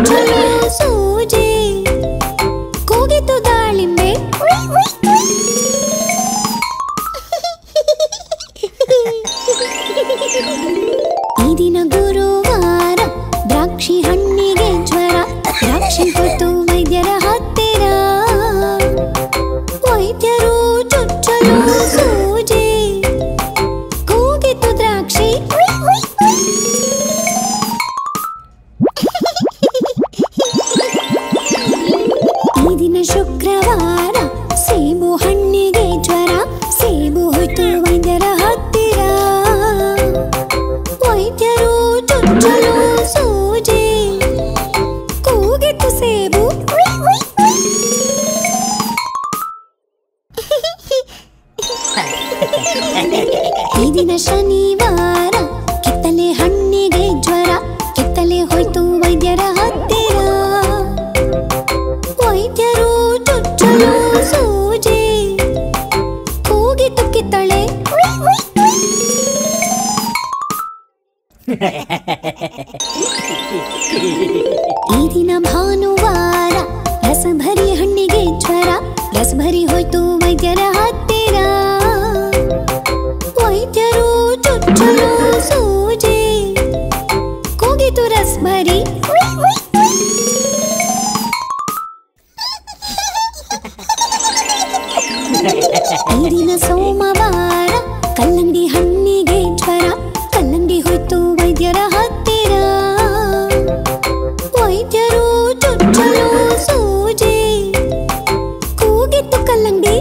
ಚುಚ್ಚಲು ಸೂಜಿ ಕೂಗಿತು ದಾಳಿಂಬೆ ಈ ದಿನ ಗುರುವಾರ ದ್ರಾಕ್ಷಿ ಹಣ್ಣಿಗೆ ಜ್ವರ ದ್ರಾಕ್ಷಿ ಹೊತ್ತು ವೈದ್ಯರ ಹತ್ತಿರ ವೈದ್ಯರು ಚುಚ್ಚಲು ಸೂಜಿ ಕೂಗಿತು ದ್ರಾಕ್ಷಿ ಈ ದಿನ ಶುಕ್ರವಾರ ಸೇಬು ಹಣ್ಣಿಗೆ ಜ್ವರ ಸೇಬು ಹೊತ್ತು ವೈದ್ಯರ ಹತ್ತಿರ ವೈದ್ಯರು ಚುಚ್ಚಲು ಸೂಜಿ ಕೂಗಿತು ಸೇಬು ಈ ದಿನ ಶನಿವಾರ ಕಿತ್ತಲೆ ಹಣ್ಣಿಗೆ ಜ್ವರ ಕಿತ್ತಲೆ ಹೋಯ್ತು ವೈದ್ಯರ ಹತ್ತಿರ ವೈದ್ಯರು ಚುಚ್ಚಲು ಸೂಜಿ ಕೂಗಿತು ಕಿತ್ತಳೆ ಈ ದಿನ ಭಾನುವಾರ ರಸಭರಿ ಹಣ್ಣಿಗೆ ಜ್ವರ ರಸಭರಿ ಹೋಯ್ತು ವೈದ್ಯರ ಹತ್ತಿರ ವೈದ್ಯರು ಚುಚ್ಚಲು ಸೂಜಿ ಕೂಗಿತು ರಸಭರಿ ಈ ದಿನ ಸೋಮವಾರ ಕಲ್ಲಂಗಡಿ ಹಣ್ಣಿಗೆ ಜ್ವರ ಕಲ್ಲಂಗಡಿ ಹೋಯ್ತು ವೈದ್ಯರ ಹತ್ತಿರ ವೈದ್ಯರು ಚುಚ್ಚಲು ಸೂಜಿ ಕೂಗಿತು ಕಲ್ಲಂಗಡಿ